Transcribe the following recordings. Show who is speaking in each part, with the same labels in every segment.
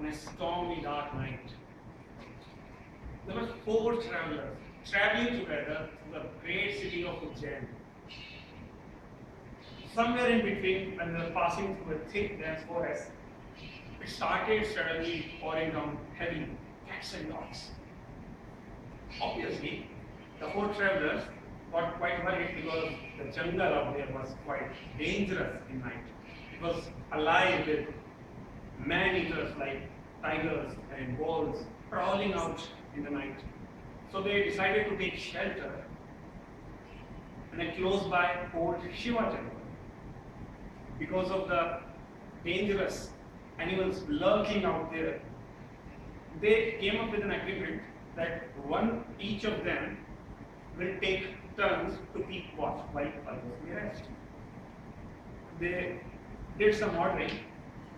Speaker 1: on a stormy dark night. There were 4 travelers traveling together to the great city of Ujjain. Somewhere in between, when they were passing through a thick, dense forest, it started suddenly pouring down heavily, cats and dogs. Obviously, the 4 travelers got quite worried because the jungle out there was quite dangerous in night. It was alive with man-eaters like tigers and wolves prowling out in the night. So they decided to take shelter in a close-by old Shiva temple. Because of the dangerous animals lurking out there, they came up with an agreement that each of them will take turns to keep watch while others may rest. They did some ordering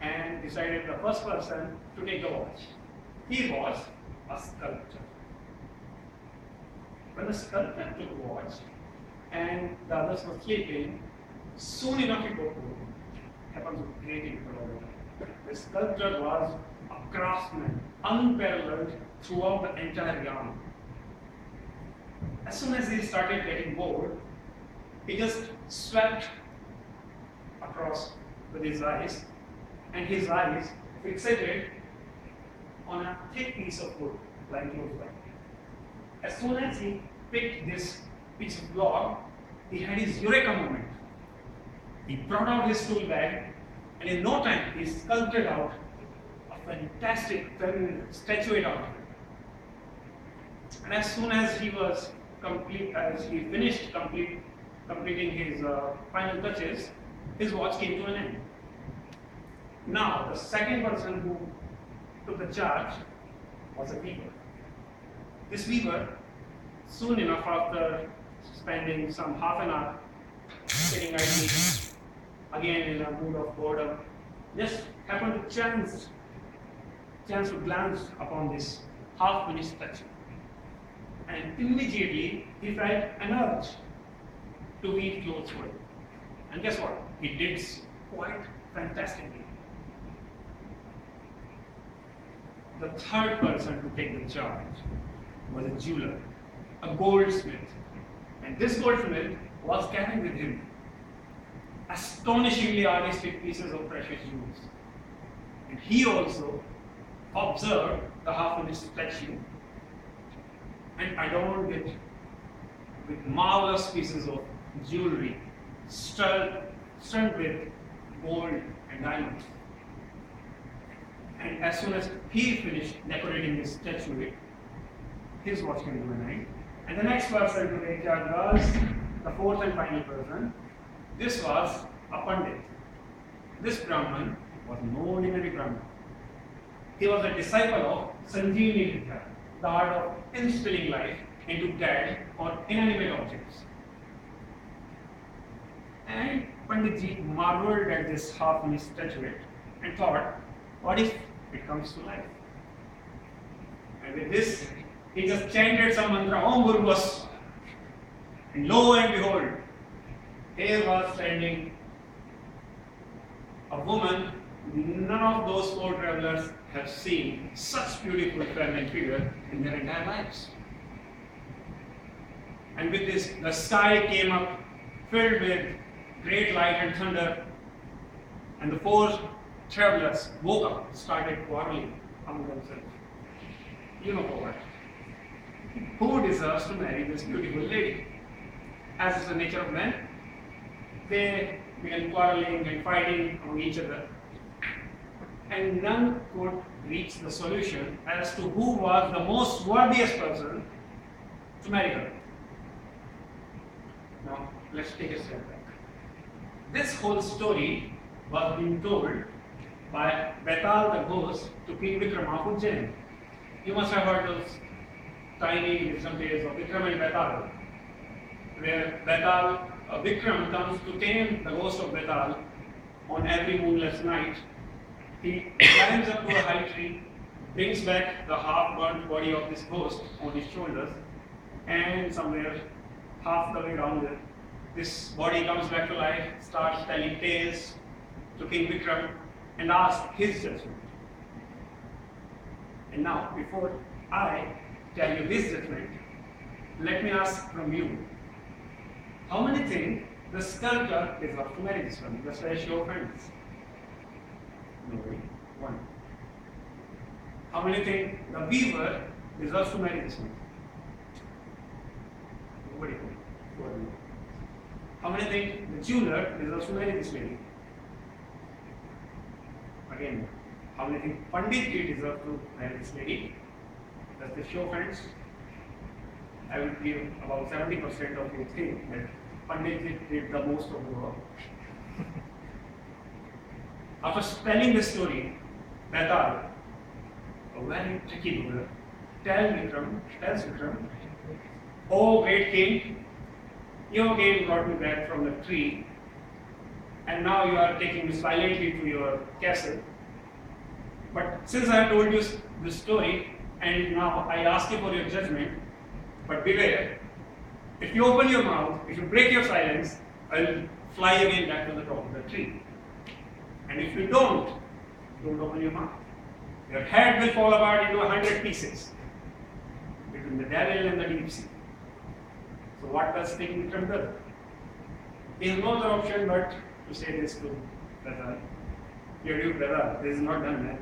Speaker 1: and decided the first person to take the watch. He was a sculptor. When the sculptor took watch and the others were sleeping, soon enough it got cold. Happens with creativity for all of them. The sculptor was a craftsman, unparalleled throughout the entire yarn. As soon as he started getting bored, he just swept across with his eyes, and his eyes fixated on a thick piece of wood lying close by. As soon as he picked this piece of log, he had his eureka moment. He brought out his tool bag, and in no time he sculpted out a fantastic feminine statuette out of it. And as soon as he finished completing his final touches, his watch came to an end. Now, the second person who took the charge was a weaver. This weaver, soon enough after spending some half an hour sitting idly, again in a mood of boredom, just happened to chance to glance upon this half-finished statue. And immediately he felt an urge to weave clothes for it. And guess what? He did quite fantastically. The third person to take the charge was a jeweler, a goldsmith. And this goldsmith was carrying with him astonishingly artistic pieces of precious jewels. And he also observed the half-finished statue and adorned it with marvelous pieces of jewelry, strung with gold and diamonds. And as soon as he finished decorating this statue, his watch came to an end. And the next person to take charge was the fourth and final person. This was a Pandit. This Brahman was no ordinary Brahman. He was a disciple of Sanjeevani Vidya, the art of instilling life into dead or inanimate objects. And Panditji marveled at this half-finished statuette and thought, what if it comes to life? And with this, he just chanted some mantra, Om Bhurvasva. And lo and behold, here was standing a woman none of those 4 travelers have seen such beautiful feminine figure in their entire lives. And with this, the sky came up filled with great light and thunder, and the 4 travelers woke up, started quarreling among themselves. You know for what? Who deserves to marry this beautiful lady? As is the nature of men, they began quarreling and fighting among each other. And none could reach the solution as to who was the most worthiest person to marry her. Now, let's take a step back. This whole story was being told by Betal the ghost to King Vikram of Ujjain. You must have heard those tiny wisdom tales of Vikram and Betal, where Vikram comes to tame the ghost of Betal on every moonless night. He climbs up to a high tree, brings back the half-burnt body of this ghost on his shoulders, and somewhere half the way down there, this body comes back to life, starts telling tales to King Vikram and asks his judgment. And now, before I tell you this judgment, let me ask from you, how many think the sculptor deserves to marry this one? Just a show of hands. Nobody. One. How many think the weaver deserves to marry this one? Nobody. Nobody. How many think the jeweler deserves to marry this lady? Again. How many think Panditji deserves to marry this lady? That's the show of hands. I will give about 70% of you think that Panditji did the most of the work. After telling this story, Betal, a very tricky ruler, tells Vikram, "Oh great king, you again brought me back from the tree, and now you are taking me silently to your castle. But since I have told you this story, and now I ask you for your judgment, but beware, if you open your mouth, if you break your silence, I will fly again back to the top of the tree. And if you don't open your mouth, your head will fall apart into 100 pieces between the devil and the deep sea." So what does King Vikram do? He has no other option but to say this to Brother. Your due brother, this is not done, man.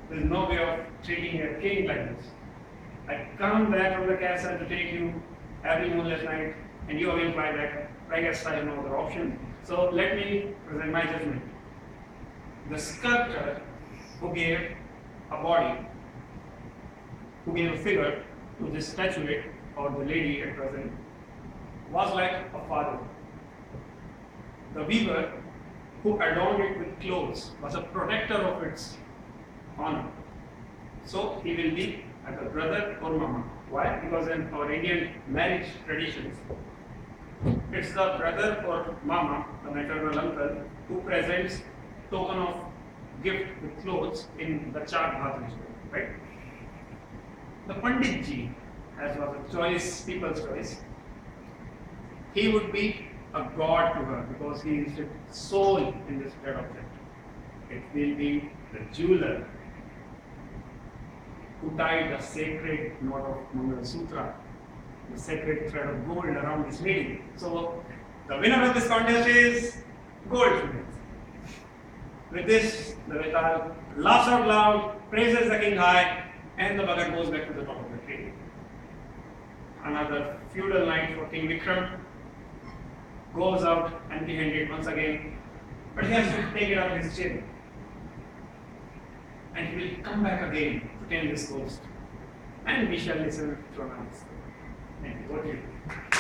Speaker 1: There is no way of treating a king like this. I come back from the castle to take you every moonless night, and you again fly back. I guess I have no other option. So let me present my judgment. The sculptor who gave a body, who gave a figure to this statuette or the lady at present, was like a father. The weaver who adorned it with clothes was a protector of its honor. So he will be like a brother or mama. Why? Because in our Indian marriage traditions, it's the brother or mama, the maternal uncle, who presents token of gift with clothes in the Char Bhat ritual, right? The Panditji, as was a choice, people's choice, he would be a god to her because he is the soul in this dead object. It will be the jeweler who tied the sacred knot of Mangal Sutra, the sacred thread of gold around this lady. So the winner of this contest is gold students. With this, the Betal laughs out loud, praises the king high, and the bugger goes back to the top of the tree. Another feudal night for King Vikram. Goes out empty-handed once again, but he has to take it out of his chin. And he will come back again to tell this ghost. And we shall listen to another story. Thank you. What do you do?